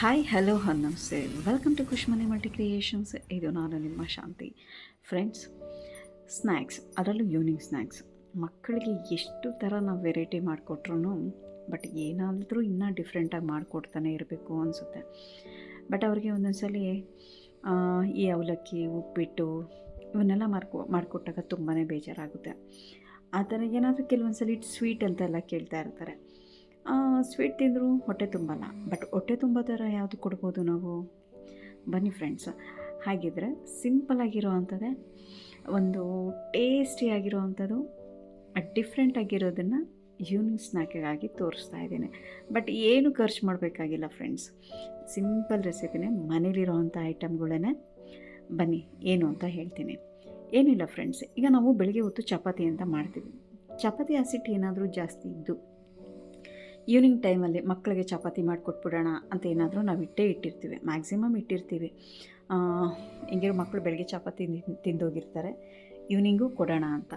Hi hello ನಮಸ್ತೆ welcome to Khushmani multi creations. ಇದು ನಾನು ನಿಮ್ಮ ಶಾಂತಿ. ಫ್ರೆಂಡ್ಸ್, ಸ್ನ್ಯಾಕ್ಸ್, ಅದರಲ್ಲೂ ಈವ್ನಿಂಗ್ ಸ್ನ್ಯಾಕ್ಸ್ ಮಕ್ಕಳಿಗೆ ಎಷ್ಟು ಥರ ನಾವು ವೆರೈಟಿ ಮಾಡಿಕೊಟ್ರು ಬಟ್ ಏನಾದರೂ ಇನ್ನೂ ಡಿಫ್ರೆಂಟಾಗಿ ಮಾಡಿಕೊಡ್ತಾನೆ ಇರಬೇಕು ಅನಿಸುತ್ತೆ. ಬಟ್ ಅವ್ರಿಗೆ ಒಂದೊಂದು ಸಲ ಈ ಅವಲಕ್ಕಿ, ಉಪ್ಪಿಟ್ಟು ಇವನ್ನೆಲ್ಲ ಮಾಡಿಕೊಟ್ಟಾಗ ತುಂಬಾ ಬೇಜಾರಾಗುತ್ತೆ. ಆ ಥರ ಏನಾದರೂ ಕೆಲವೊಂದು ಸಲ ಸ್ವೀಟ್ ಅಂತೆಲ್ಲ ಕೇಳ್ತಾ ಇರ್ತಾರೆ. ಸ್ವೀಟ್ ತಿಂದರೂ ಹೊಟ್ಟೆ ತುಂಬಲ್ಲ, ಬಟ್ ಹೊಟ್ಟೆ ತುಂಬೋ ಥರ ಯಾವುದು ಕೊಡ್ಬೋದು ನಾವು? ಬನ್ನಿ ಫ್ರೆಂಡ್ಸ್, ಹಾಗಿದ್ರೆ ಸಿಂಪಲ್ಲಾಗಿರೋ ಅಂಥದ್ದೇ ಒಂದು ಟೇಸ್ಟಿಯಾಗಿರೋ ಅಂಥದ್ದು ಡಿಫ್ರೆಂಟ್ ಆಗಿರೋದನ್ನು ಈವ್ನಿಂಗ್ ಸ್ನ್ಯಾಕಿಗಾಗಿ ತೋರಿಸ್ತಾ ಇದ್ದೀನಿ. ಬಟ್ ಏನು ಖರ್ಚು ಮಾಡಬೇಕಾಗಿಲ್ಲ ಫ್ರೆಂಡ್ಸ್, ಸಿಂಪಲ್ ರೆಸಿಪಿನೇ, ಮನೇಲಿರೋ ಅಂಥ ಐಟಮ್ಗಳೇ. ಬನ್ನಿ ಏನು ಅಂತ ಹೇಳ್ತೀನಿ. ಏನಿಲ್ಲ ಫ್ರೆಂಡ್ಸ್, ಈಗ ನಾವು ಬೆಳಗ್ಗೆ ಹೊತ್ತು ಚಪಾತಿ ಅಂತ ಮಾಡ್ತೀವಿ. ಚಪಾತಿ ಹಸಿಟ್ಟು ಏನಾದರೂ ಜಾಸ್ತಿ ಇದ್ದು ಈವ್ನಿಂಗ್ ಟೈಮಲ್ಲಿ ಮಕ್ಕಳಿಗೆ ಚಪಾತಿ ಮಾಡಿಕೊಟ್ಬಿಡೋಣ ಅಂತ ಏನಾದರೂ ನಾವು ಇಟ್ಟಿರ್ತೀವಿ, ಮ್ಯಾಕ್ಸಿಮಮ್ ಇಟ್ಟಿರ್ತೀವಿ. ಹಿಂಗಿರೋ ಮಕ್ಕಳು ಬೆಳಗ್ಗೆ ಚಪಾತಿ ತಿಂದೋಗಿರ್ತಾರೆ, ಈವ್ನಿಂಗು ಕೊಡೋಣ ಅಂತ.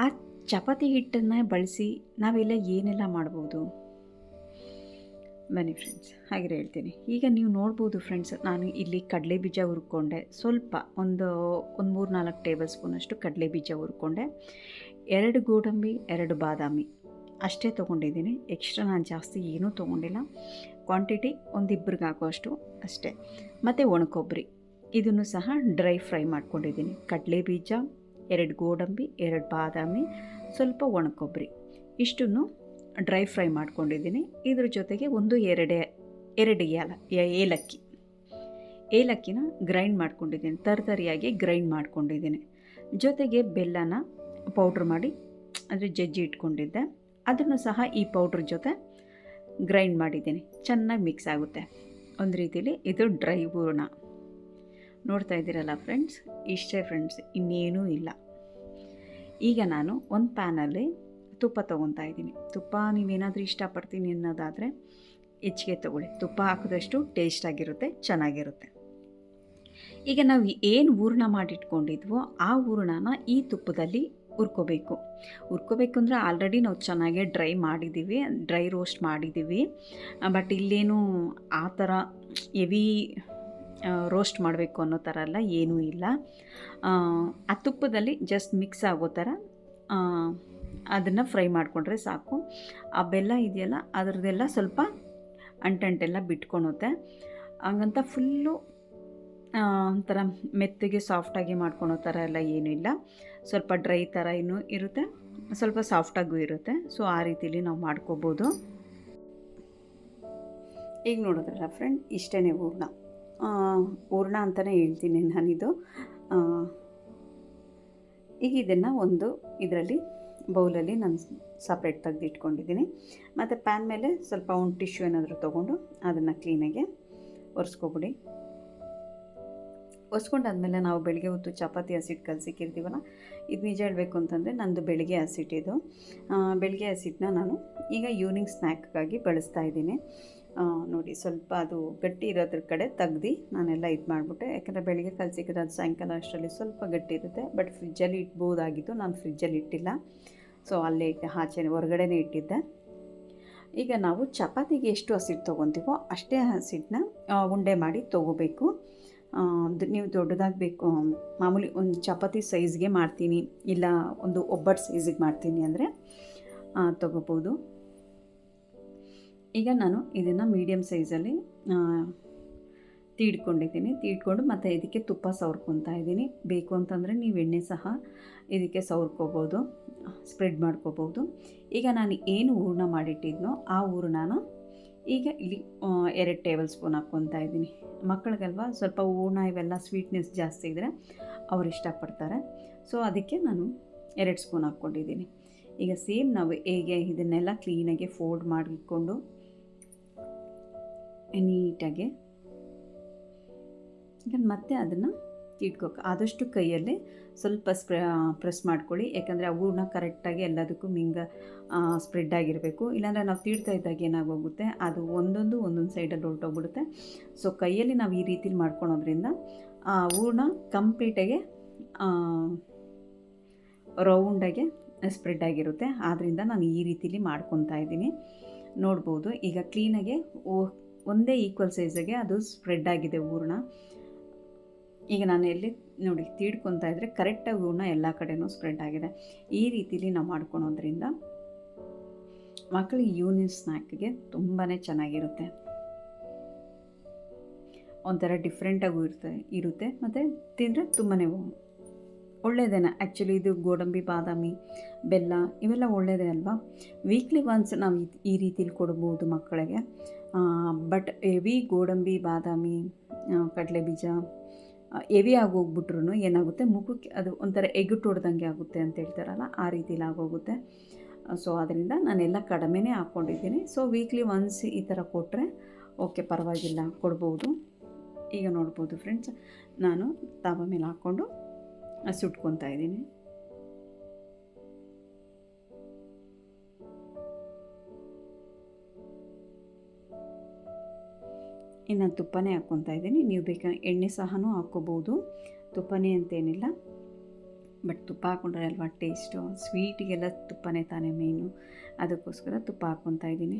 ಆ ಚಪಾತಿ ಹಿಟ್ಟನ್ನು ಬಳಸಿ ನಾವೆಲ್ಲ ಏನೆಲ್ಲ ಮಾಡ್ಬೋದು? ಬನ್ನಿ ಫ್ರೆಂಡ್ಸ್, ಹಾಗೆ ಹೇಳ್ತೀನಿ. ಈಗ ನೀವು ನೋಡ್ಬೋದು ಫ್ರೆಂಡ್ಸ್, ನಾನು ಇಲ್ಲಿ ಕಡಲೆ ಬೀಜ ಹುರ್ಕೊಂಡೆ, ಸ್ವಲ್ಪ ಒಂದು 3-4 ಟೇಬಲ್ ಸ್ಪೂನಷ್ಟು ಕಡಲೆ ಬೀಜ ಹುರ್ಕೊಂಡೆ, 2 ಗೋಡಂಬಿ, 2 ಬಾದಾಮಿ ಅಷ್ಟೇ ತೊಗೊಂಡಿದ್ದೀನಿ. ಎಕ್ಸ್ಟ್ರಾ ನಾನು ಜಾಸ್ತಿ ಏನೂ ತೊಗೊಂಡಿಲ್ಲ. ಕ್ವಾಂಟಿಟಿ ಒಂದಿಬ್ಬರಿಗೆ ಆಗೋಷ್ಟು ಅಷ್ಟೇ. ಮತ್ತು ಒಣಕೊಬ್ಬರಿ, ಇದನ್ನು ಸಹ ಡ್ರೈ ಫ್ರೈ ಮಾಡ್ಕೊಂಡಿದ್ದೀನಿ. ಕಡಲೆ ಬೀಜ, 2 ಗೋಡಂಬಿ, 2 ಬಾದಾಮಿ, ಸ್ವಲ್ಪ ಒಣಕೊಬ್ಬರಿ, ಇಷ್ಟನ್ನು ಡ್ರೈ ಫ್ರೈ ಮಾಡ್ಕೊಂಡಿದ್ದೀನಿ. ಇದ್ರ ಜೊತೆಗೆ 2 ಏಲಕ್ಕಿನ ಗ್ರೈಂಡ್ ಮಾಡ್ಕೊಂಡಿದ್ದೀನಿ, ತರಿಯಾಗಿ ಗ್ರೈಂಡ್ ಮಾಡ್ಕೊಂಡಿದ್ದೀನಿ. ಜೊತೆಗೆ ಬೆಲ್ಲನ ಪೌಡ್ರ್ ಮಾಡಿ ಅಂದರೆ ಜಜ್ಜಿ ಇಟ್ಕೊಂಡಿದ್ದೆ, ಅದನ್ನು ಸಹ ಈ ಪೌಡ್ರ್ ಜೊತೆ ಗ್ರೈಂಡ್ ಮಾಡಿದ್ದೀನಿ. ಚೆನ್ನಾಗಿ ಮಿಕ್ಸ್ ಆಗುತ್ತೆ. ಒಂದು ರೀತಿಲಿ ಇದು ಡ್ರೈ ಹೂರಣ. ನೋಡ್ತಾ ಇದ್ದೀರಲ್ಲ ಫ್ರೆಂಡ್ಸ್, ಇಷ್ಟೇ ಫ್ರೆಂಡ್ಸ್, ಇನ್ನೇನೂ ಇಲ್ಲ. ಈಗ ನಾನು ಒಂದು ಪ್ಯಾನಲ್ಲಿ ತುಪ್ಪ ತೊಗೊತಾ ಇದ್ದೀನಿ. ತುಪ್ಪ ನೀವೇನಾದರೂ ಇಷ್ಟಪಡ್ತೀನಿ ಅನ್ನೋದಾದರೆ ಹೆಚ್ಚಿಗೆ ತೊಗೊಳ್ಳಿ. ತುಪ್ಪ ಹಾಕಿದಷ್ಟು ಟೇಸ್ಟಾಗಿರುತ್ತೆ, ಚೆನ್ನಾಗಿರುತ್ತೆ. ಈಗ ನಾವು ಏನು ಹೂರಣ ಮಾಡಿಟ್ಕೊಂಡಿದ್ವೋ ಆ ಹೂರಣನ ಈ ತುಪ್ಪದಲ್ಲಿ ಹುರ್ಕೋಬೇಕು ಅಂದರೆ ಆಲ್ರೆಡಿ ನಾವು ಚೆನ್ನಾಗೇ ಡ್ರೈ ರೋಸ್ಟ್ ಮಾಡಿದ್ದೀವಿ. ಬಟ್ ಇಲ್ಲೇನು ಆ ಥರ ಹೆವಿ ರೋಸ್ಟ್ ಮಾಡಬೇಕು ಅನ್ನೋ ಥರ ಎಲ್ಲ ಏನೂ ಇಲ್ಲ. ಆ ತುಪ್ಪದಲ್ಲಿ ಜಸ್ಟ್ ಮಿಕ್ಸ್ ಆಗೋ ಥರ ಅದನ್ನು ಫ್ರೈ ಮಾಡಿಕೊಂಡ್ರೆ ಸಾಕು. ಆ ಬೆಲ್ಲ ಇದೆಯಲ್ಲ, ಅದರದ್ದೆಲ್ಲ ಸ್ವಲ್ಪ ಅಂಟೆಲ್ಲ ಬಿಟ್ಕೊಳುತ್ತೆ. ಹಂಗಂತ ಫುಲ್ಲು ಒಂಥರ ಮೆತ್ತಗೆ ಸಾಫ್ಟಾಗಿ ಮಾಡ್ಕೊಳೋ ಥರ ಎಲ್ಲ ಏನೂ ಇಲ್ಲ. ಸ್ವಲ್ಪ ಡ್ರೈ ಥರ ಇನ್ನೂ ಇರುತ್ತೆ, ಸ್ವಲ್ಪ ಸಾಫ್ಟಾಗೂ ಇರುತ್ತೆ. ಸೊ ಆ ರೀತಿಲಿ ನಾವು ಮಾಡ್ಕೋಬೋದು. ಈಗ ನೋಡಿದ್ರಲ್ಲ ಫ್ರೆಂಡ್, ಇಷ್ಟೇ ಹೂರಣ ಅಂತಲೇ ಹೇಳ್ತೀನಿ ನಾನಿದು. ಈಗ ಇದನ್ನು ಒಂದು ಇದರಲ್ಲಿ ಬೌಲಲ್ಲಿ ನಾನು ಸಪ್ರೇಟ್ ತೆಗೆದಿಟ್ಕೊಂಡಿದ್ದೀನಿ. ಮತ್ತು ಪ್ಯಾನ್ ಮೇಲೆ ಸ್ವಲ್ಪ ಒಂದು ಟಿಶ್ಯೂ ಏನಾದರೂ ತೊಗೊಂಡು ಅದನ್ನು ಕ್ಲೀನಾಗೆ ಒರೆಸ್ಕೊಬಿಡಿ. ಒರೆಸ್ಕೊಂಡಾದ್ಮೇಲೆ ನಾವು ಬೆಳಗ್ಗೆ ಹೊತ್ತು ಚಪಾತಿ ಹಸಿಟ್ಟು ಕಲಸಿಕ್ಕಿರ್ತೀವಲ್ಲ, ಇದು ನಿಜ ಹೇಳಬೇಕು ಅಂತಂದರೆ ನಂದು ಬೆಳಗ್ಗೆ ಹಸಿಟ್ಟಿದು. ಬೆಳಗ್ಗೆ ಹಸಿಟ್ಟನ್ನ ನಾನು ಈಗ ಈವ್ನಿಂಗ್ ಸ್ನ್ಯಾಕ್ಗಾಗಿ ಬಳಸ್ತಾ ಇದ್ದೀನಿ. ನೋಡಿ, ಸ್ವಲ್ಪ ಅದು ಗಟ್ಟಿ ಇರೋದ್ರ ಕಡೆ ತೆಗ್ದು ನಾನೆಲ್ಲ ಇದು ಮಾಡಿಬಿಟ್ಟೆ. ಯಾಕಂದರೆ ಬೆಳಗ್ಗೆ ಕಲಸಿಕ್ಕಿದ್ರೆ ಅದು ಸಾಯಂಕಾಲ ಅಷ್ಟರಲ್ಲಿ ಸ್ವಲ್ಪ ಗಟ್ಟಿ ಇರುತ್ತೆ. ಬಟ್ ಫ್ರಿಜ್ಜಲ್ಲಿ ಇಟ್ಬೋದಾಗಿತ್ತು, ನಾನು ಫ್ರಿಜ್ಜಲ್ಲಿ ಇಟ್ಟಿಲ್ಲ. ಸೊ ಅಲ್ಲೇ ಇಟ್ಟೆ, ಆಚೆ ಹೊರಗಡೆನೇ ಇಟ್ಟಿದ್ದೆ. ಈಗ ನಾವು ಚಪಾತಿಗೆ ಎಷ್ಟು ಹಸಿಟ್ಟು ತೊಗೊತೀವೋ ಅಷ್ಟೇ ಹಸಿಟ್ಟನ್ನ ಉಂಡೆ ಮಾಡಿ ತೊಗೋಬೇಕು. ನೀವು ದೊಡ್ಡದಾಗಿ ಬೇಕು, ಮಾಮೂಲಿ ಒಂದು ಚಪಾತಿ ಸೈಜ್ಗೆ ಮಾಡ್ತೀನಿ, ಇಲ್ಲ ಒಂದು ಒಬ್ಬಟ್ಟು ಸೈಜಿಗೆ ಮಾಡ್ತೀನಿ ಅಂದರೆ ತೊಗೋಬೋದು. ಈಗ ನಾನು ಇದನ್ನು ಮೀಡಿಯಮ್ ಸೈಜಲ್ಲಿ ತೀಡ್ಕೊಂಡು ಮತ್ತು ಇದಕ್ಕೆ ತುಪ್ಪ ಸವರ್ಕೊತಾ ಇದ್ದೀನಿ. ಬೇಕು ಅಂತಂದರೆ ನೀವು ಎಣ್ಣೆ ಸಹ ಇದಕ್ಕೆ ಸವರ್ಕೋಬೋದು, ಸ್ಪ್ರೆಡ್ ಮಾಡ್ಕೋಬೋದು. ಈಗ ನಾನು ಏನು ಹೂರಣ ಮಾಡಿಟ್ಟಿದ್ನೋ ಆ ಹೂರಣನ ಈಗ ಇಲ್ಲಿ 2 ಟೇಬಲ್ ಸ್ಪೂನ್ ಹಾಕ್ಕೊತಾ ಇದ್ದೀನಿ. ಮಕ್ಕಳಿಗಲ್ವ ಸ್ವಲ್ಪ ಹೂರಣ ಇವೆಲ್ಲ ಸ್ವೀಟ್ನೆಸ್ ಜಾಸ್ತಿ ಇದ್ದರೆ ಅವ್ರು ಇಷ್ಟಪಡ್ತಾರೆ. ಸೊ ಅದಕ್ಕೆ ನಾನು 2 ಸ್ಪೂನ್ ಹಾಕ್ಕೊಂಡಿದ್ದೀನಿ. ಈಗ ಸೇಮ್ ನಾವು ಹೇಗೆ ಇದನ್ನೆಲ್ಲ ಕ್ಲೀನಾಗಿ ಫೋಲ್ಡ್ ಮಾಡಿಕೊಂಡು ನೀಟಾಗಿ ಈಗ ಮತ್ತೆ ಅದನ್ನು ಆದಷ್ಟು ಕೈಯಲ್ಲೇ ಸ್ವಲ್ಪ ಪ್ರೆಸ್ ಮಾಡ್ಕೊಳ್ಳಿ. ಯಾಕಂದರೆ ಆ ಹೂರಣ ಕರೆಕ್ಟಾಗಿ ಎಲ್ಲದಕ್ಕೂ ಸ್ಪ್ರೆಡ್ ಆಗಿರಬೇಕು. ಇಲ್ಲಾಂದರೆ ನಾವು ತೀಡ್ತಾ ಇದ್ದಾಗ ಏನಾಗೋಗುತ್ತೆ, ಅದು ಒಂದೊಂದು ಸೈಡಲ್ಲಿ ಹೊರಟೋಗ್ಬಿಡುತ್ತೆ. ಸೊ ಕೈಯಲ್ಲಿ ನಾವು ಈ ರೀತಿಲಿ ಮಾಡ್ಕೊಳೋದ್ರಿಂದ ಆ ಹೂರಣ ಕಂಪ್ಲೀಟಾಗಿ ರೌಂಡಾಗೆ ಸ್ಪ್ರೆಡ್ ಆಗಿರುತ್ತೆ. ಆದ್ದರಿಂದ ನಾನು ಈ ರೀತಿಲಿ ಮಾಡ್ಕೊತಾ ಇದ್ದೀನಿ. ನೋಡ್ಬೋದು ಈಗ ಕ್ಲೀನಾಗೆ ಒಂದೇ ಈಕ್ವಲ್ ಸೈಜಿಗೆ ಅದು ಸ್ಪ್ರೆಡ್ ಆಗಿದೆ ಹೂರಣ. ಈಗ ನಾನು ಎಲ್ಲಿ ನೋಡಿ ತೀಡ್ಕೊತಾ ಇದ್ದರೆ ಕರೆಕ್ಟಾಗಿ ಹೂರಣ ಎಲ್ಲ ಕಡೆನೂ ಸ್ಪ್ರೆಡ್ ಆಗಿದೆ. ಈ ರೀತಿಲಿ ನಾವು ಮಾಡ್ಕೊಳೋದ್ರಿಂದ ಮಕ್ಕಳಿಗೆ ಈವ್ನಿಂಗ್ ಸ್ನ್ಯಾಕ್ಗೆ ತುಂಬಾ ಚೆನ್ನಾಗಿರುತ್ತೆ. ಒಂಥರ ಡಿಫ್ರೆಂಟಾಗೂ ಇರುತ್ತೆ ಮತ್ತು ತಿಂದರೆ ತುಂಬಾ ಒಳ್ಳೆಯದೇನೆ. ಆ್ಯಕ್ಚುಲಿ ಇದು ಗೋಡಂಬಿ, ಬಾದಾಮಿ, ಬೆಲ್ಲ ಇವೆಲ್ಲ ಒಳ್ಳೆಯದೇ ಅಲ್ವಾ. ವೀಕ್ಲಿ ಒನ್ಸ್ ನಾವು ಈ ರೀತಿಲಿ ಕೊಡ್ಬೋದು ಮಕ್ಕಳಿಗೆ. ಬಟ್ ಹೆವಿ ಗೋಡಂಬಿ, ಬಾದಾಮಿ, ಕಡಲೆ ಬೀಜ ಹೆವಿ ಆಗೋಗ್ಬಿಟ್ರು ಏನಾಗುತ್ತೆ, ಮುಖಕ್ಕೆ ಅದು ಒಂಥರ ಎಗ್ಗುಟ್ಟು ಹೊಡ್ದಂಗೆ ಆಗುತ್ತೆ ಅಂತ ಹೇಳ್ತಾರಲ್ಲ, ಆ ರೀತಿಲಿ ಆಗೋಗುತ್ತೆ. ಸೊ ಅದರಿಂದ ನಾನೆಲ್ಲ ಕಡಿಮೆನೇ ಹಾಕ್ಕೊಂಡಿದ್ದೀನಿ. ಸೊ ವೀಕ್ಲಿ ಒನ್ಸ್ ಈ ಥರ ಕೊಟ್ಟರೆ ಓಕೆ, ಪರವಾಗಿಲ್ಲ, ಕೊಡ್ಬೋದು. ಈಗ ನೋಡ್ಬೋದು ಫ್ರೆಂಡ್ಸ್, ನಾನು ತವ ಮೇಲೆ ಹಾಕ್ಕೊಂಡು ಸುಟ್ಕೊತಾ ಇದ್ದೀನಿ. ಇನ್ನು ತುಪ್ಪನೇ ಹಾಕ್ಕೊತಾ ಇದ್ದೀನಿ. ನೀವು ಬೇಕಾದ್ರೆ ಎಣ್ಣೆ ಸಹನೂ ಹಾಕ್ಕೋಬೋದು, ತುಪ್ಪನೇ ಅಂತೇನಿಲ್ಲ. ಬಟ್ ತುಪ್ಪ ಹಾಕ್ಕೊಂಡ್ರೆ ಅಲ್ವಾ ಟೇಸ್ಟು, ಸ್ವೀಟಿಗೆಲ್ಲ ತುಪ್ಪನೇ ತಾನೇ ಮೇಯ್ನು, ಅದಕ್ಕೋಸ್ಕರ ತುಪ್ಪ ಹಾಕ್ಕೊತಾ ಇದ್ದೀನಿ.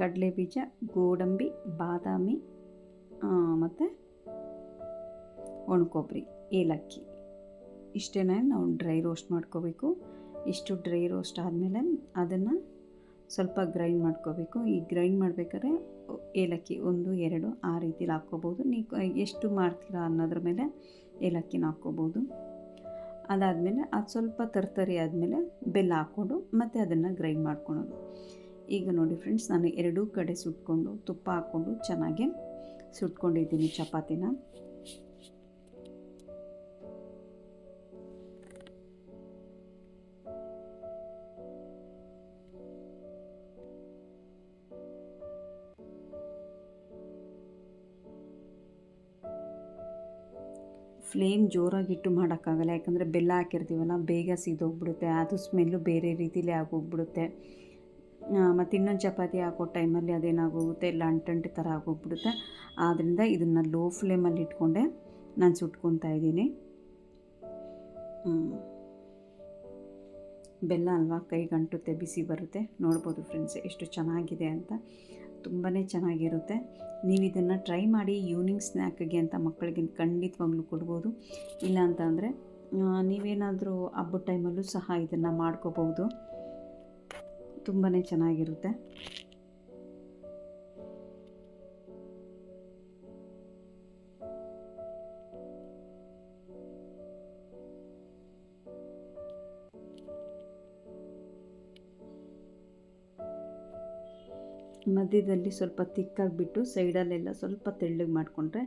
ಕಡಲೆ ಬೀಜ, ಗೋಡಂಬಿ, ಬಾದಾಮಿ ಮತ್ತು ಒಣಕೊಬ್ಬರಿ, ಏಲಕ್ಕಿ ಇಷ್ಟೇನೆ ನಾವು ಡ್ರೈ ರೋಸ್ಟ್ ಮಾಡ್ಕೋಬೇಕು. ಇಷ್ಟು ಡ್ರೈ ರೋಸ್ಟ್ ಆದಮೇಲೆ ಅದನ್ನು ಸ್ವಲ್ಪ ಗ್ರೈಂಡ್ ಮಾಡ್ಕೋಬೇಕು. ಈ ಗ್ರೈಂಡ್ ಮಾಡಬೇಕಾದ್ರೆ ಏಲಕ್ಕಿ 1, 2 ಆ ರೀತಿಲಿ ಹಾಕ್ಕೋಬೋದು. ನೀವು ಎಷ್ಟು ಮಾಡ್ತೀರಾ ಅನ್ನೋದ್ರ ಮೇಲೆ ಏಲಕ್ಕಿನ ಹಾಕ್ಕೋಬೋದು. ಅದಾದಮೇಲೆ ಅದು ಸ್ವಲ್ಪ ತರ್ತರಿ ಆದಮೇಲೆ ಬೆಲ್ಲ ಹಾಕ್ಕೊಂಡು ಮತ್ತು ಅದನ್ನು ಗ್ರೈಂಡ್ ಮಾಡ್ಕೊಳೋದು. ಈಗ ನೋಡಿ ಫ್ರೆಂಡ್ಸ್, ನಾನು ಎರಡೂ ಕಡೆ ಸುಟ್ಕೊಂಡು ತುಪ್ಪ ಹಾಕ್ಕೊಂಡು ಚೆನ್ನಾಗಿ ಸುಟ್ಕೊಂಡಿದ್ದೀನಿ ಚಪಾತಿನ. ಫ್ಲೇಮ್ ಜೋರಾಗಿಟ್ಟು ಮಾಡೋಕ್ಕಾಗಲ್ಲ, ಯಾಕಂದರೆ ಬೆಲ್ಲ ಹಾಕಿರ್ತೀವಲ್ಲ, ಬೇಗ ಸಿದೋಗ್ಬಿಡುತ್ತೆ. ಅದು ಸ್ಮೆಲ್ಲು ಬೇರೆ ರೀತಿಲೇ ಆಗೋಗ್ಬಿಡುತ್ತೆ. ಮತ್ತು ಇನ್ನೊಂದು ಚಪಾತಿ ಹಾಕೋ ಟೈಮಲ್ಲಿ ಅದೇನಾಗೋಗುತ್ತೆ, ಎಲ್ಲ ಅಂಟಂಟು ಥರ ಆಗೋಗ್ಬಿಡುತ್ತೆ. ಆದ್ದರಿಂದ ಇದನ್ನು ಲೋ ಫ್ಲೇಮಲ್ಲಿ ಇಟ್ಕೊಂಡೆ ನಾನು ಸುಟ್ಕೊತಾ ಇದ್ದೀನಿ. ಬೆಲ್ಲ ಅಲ್ವಾ, ಕೈಗಂಟುತ್ತೆ, ಬಿಸಿ ಬರುತ್ತೆ. ನೋಡ್ಬೋದು ಫ್ರೆಂಡ್ಸ್ ಎಷ್ಟು ಚೆನ್ನಾಗಿದೆ ಅಂತ, ತುಂಬಾ ಚೆನ್ನಾಗಿರುತ್ತೆ. ನೀವು ಇದನ್ನು ಟ್ರೈ ಮಾಡಿ ಈವ್ನಿಂಗ್ ಸ್ನ್ಯಾಕ್ಗೆ ಅಂತ ಮಕ್ಕಳಿಗೆ ಖಂಡಿತವಾಗ್ಲೂ ಕೊಡ್ಬೋದು. ಇಲ್ಲ ಅಂತಂದರೆ ನೀವೇನಾದರೂ ಹಬ್ಬದ ಟೈಮಲ್ಲೂ ಸಹ ಇದನ್ನು ಮಾಡ್ಕೋಬೋದು, ತುಂಬಾ ಚೆನ್ನಾಗಿರುತ್ತೆ. ಮಧ್ಯದಲ್ಲಿ ಸ್ವಲ್ಪ ತಿಕ್ಕಾಗಿಬಿಟ್ಟು ಸೈಡಲ್ಲೆಲ್ಲ ಸ್ವಲ್ಪ ತೆಳ್ಳಗೆ ಮಾಡಿಕೊಂಡ್ರೆ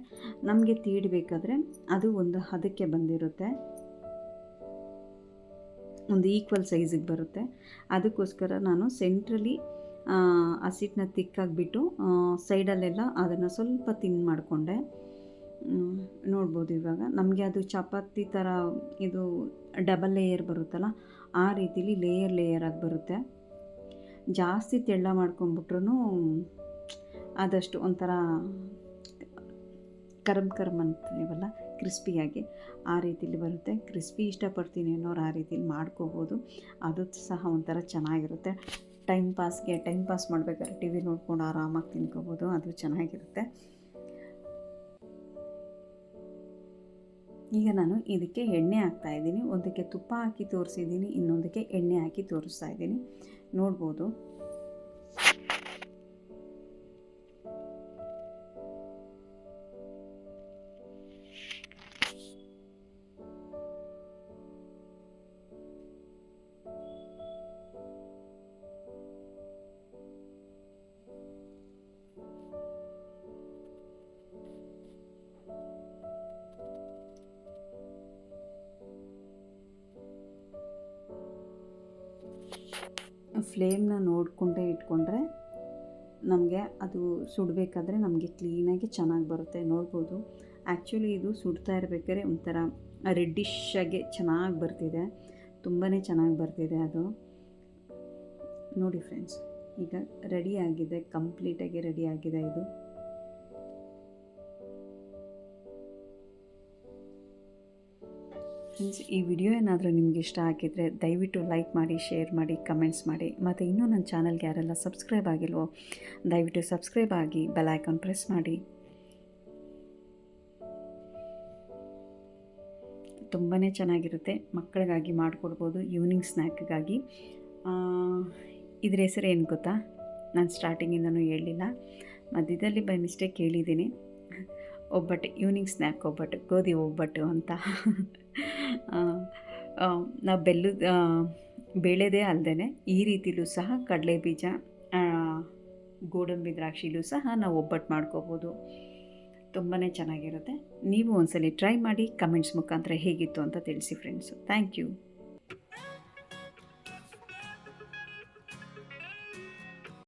ನಮಗೆ ತೀಡಬೇಕಾದ್ರೆ ಅದು ಒಂದು ಹದಕ್ಕೆ ಬಂದಿರುತ್ತೆ, ಒಂದು ಈಕ್ವಲ್ ಸೈಜಿಗೆ ಬರುತ್ತೆ. ಅದಕ್ಕೋಸ್ಕರ ನಾನು ಸೆಂಟ್ರಲ್ಲಿ ಹಸಿಟ್ಟನ್ನ ತಿಕ್ಕಾಗಿಬಿಟ್ಟು ಸೈಡಲ್ಲೆಲ್ಲ ಅದನ್ನು ಸ್ವಲ್ಪ ತಿನ್ ಮಾಡಿಕೊಂಡೆ. ನೋಡ್ಬೋದು ಇವಾಗ ನಮಗೆ ಅದು ಚಪಾತಿ ಥರ ಇದು ಡಬಲ್ ಲೇಯರ್ ಬರುತ್ತಲ್ಲ, ಆ ರೀತಿಲಿ ಲೇಯರ್ ಆಗಿ ಬರುತ್ತೆ. ಜಾಸ್ತಿ ತೆಳ್ಳ ಮಾಡ್ಕೊಂಬಿಟ್ರೂ ಆದಷ್ಟು ಒಂಥರ ಕರಮ್ ಅಂತೀವಲ್ಲ, ಕ್ರಿಸ್ಪಿಯಾಗಿ ಆ ರೀತಿಲಿ ಬರುತ್ತೆ. ಕ್ರಿಸ್ಪಿ ಇಷ್ಟಪಡ್ತೀನಿ ಅನ್ನೋರು ಆ ರೀತಿಲಿ ಮಾಡ್ಕೋಬೋದು, ಅದು ಸಹ ಒಂಥರ ಚೆನ್ನಾಗಿರುತ್ತೆ. ಟೈಮ್ ಪಾಸ್ ಮಾಡಬೇಕಾದ್ರೆ ಟಿ ವಿ ನೋಡ್ಕೊಂಡು ಆರಾಮಾಗಿ ತಿನ್ಕೋಬೋದು, ಅದು ಚೆನ್ನಾಗಿರುತ್ತೆ. ಈಗ ನಾನು ಇದಕ್ಕೆ ಎಣ್ಣೆ ಹಾಕ್ತಾಯಿದ್ದೀನಿ. ಒಂದಕ್ಕೆ ತುಪ್ಪ ಹಾಕಿ ತೋರಿಸಿದ್ದೀನಿ, ಇನ್ನೊಂದಕ್ಕೆ ಎಣ್ಣೆ ಹಾಕಿ ತೋರಿಸ್ತಾ ಇದ್ದೀನಿ. ನೋಡ್ಬೋದು ಫ್ಲೇಮ್ನ ನೋಡಿಕೊಂಡೇ ಇಟ್ಕೊಂಡ್ರೆ ನಮಗೆ ಅದು ಸುಡಬೇಕಾದ್ರೆ ನಮಗೆ ಕ್ಲೀನಾಗಿ ಚೆನ್ನಾಗಿ ಬರುತ್ತೆ. ನೋಡ್ಬೋದು ಆ್ಯಕ್ಚುಲಿ ಇದು ಸುಡ್ತಾ ಇರಬೇಕಾದ್ರೆ ಒಂಥರ ರೆಡ್ಡಿಶಾಗಿ ಚೆನ್ನಾಗಿ ಬರ್ತಿದೆ, ತುಂಬಾ ಚೆನ್ನಾಗಿ ಬರ್ತಿದೆ ಅದು. ನೋಡಿ ಫ್ರೆಂಡ್ಸ್, ಈಗ ರೆಡಿಯಾಗಿದೆ, ಕಂಪ್ಲೀಟಾಗಿ ರೆಡಿಯಾಗಿದೆ ಇದು. ಫ್ರೆಂಡ್ಸ್, ಈ ವಿಡಿಯೋ ಏನಾದರೂ ನಿಮಗೆ ಇಷ್ಟ ಆಗಿದ್ದರೆ ದಯವಿಟ್ಟು ಲೈಕ್ ಮಾಡಿ, ಶೇರ್ ಮಾಡಿ, ಕಮೆಂಟ್ಸ್ ಮಾಡಿ. ಮತ್ತು ಇನ್ನೂ ನನ್ನ ಚಾನಲ್ಗೆ ಯಾರೆಲ್ಲ ಸಬ್ಸ್ಕ್ರೈಬ್ ಆಗಿಲ್ವೋ ದಯವಿಟ್ಟು ಸಬ್ಸ್ಕ್ರೈಬ್ ಆಗಿ ಬೆಲ್ ಐಕಾನ್ ಪ್ರೆಸ್ ಮಾಡಿ. ತುಂಬಾ ಚೆನ್ನಾಗಿರುತ್ತೆ, ಮಕ್ಕಳಿಗಾಗಿ ಮಾಡಿಕೊಡ್ಬೋದು, ಈವ್ನಿಂಗ್ ಸ್ನ್ಯಾಕ್ಗಾಗಿ. ಇದ್ರ ಹೆಸರು ಏನು ಗೊತ್ತಾ? ನಾನು ಸ್ಟಾರ್ಟಿಂಗಿಂದನೂ ಹೇಳಲಿಲ್ಲ, ಮಧ್ಯದಲ್ಲಿ ಬೈ ಮಿಸ್ಟೇಕ್ ಹೇಳಿದ್ದೀನಿ. ಒಬ್ಬಟ್ಟು, ಈವ್ನಿಂಗ್ ಸ್ನ್ಯಾಕ್ ಒಬ್ಬಟ್ಟು, ಗೋಧಿ ಒಬ್ಬಟ್ಟು ಅಂತ. ನಾವು ಬೆಲ್ಲದ ಬೇಳೆದೇ ಅಲ್ಲದೆ ಈ ರೀತಿಲೂ ಸಹ ಕಡಲೆ ಬೀಜ, ಗೋಡಂಬಿ, ದ್ರಾಕ್ಷಿಲೂ ಸಹ ನಾವು ಒಬ್ಬಟ್ಟು ಮಾಡ್ಕೋಬೋದು. ತುಂಬಾ ಚೆನ್ನಾಗಿರುತ್ತೆ. ನೀವು ಒಂದ್ಸಲಿ ಟ್ರೈ ಮಾಡಿ, ಕಮೆಂಟ್ಸ್ ಮುಖಾಂತರ ಹೇಗಿತ್ತು ಅಂತ ತಿಳಿಸಿ ಫ್ರೆಂಡ್ಸು. Thank you.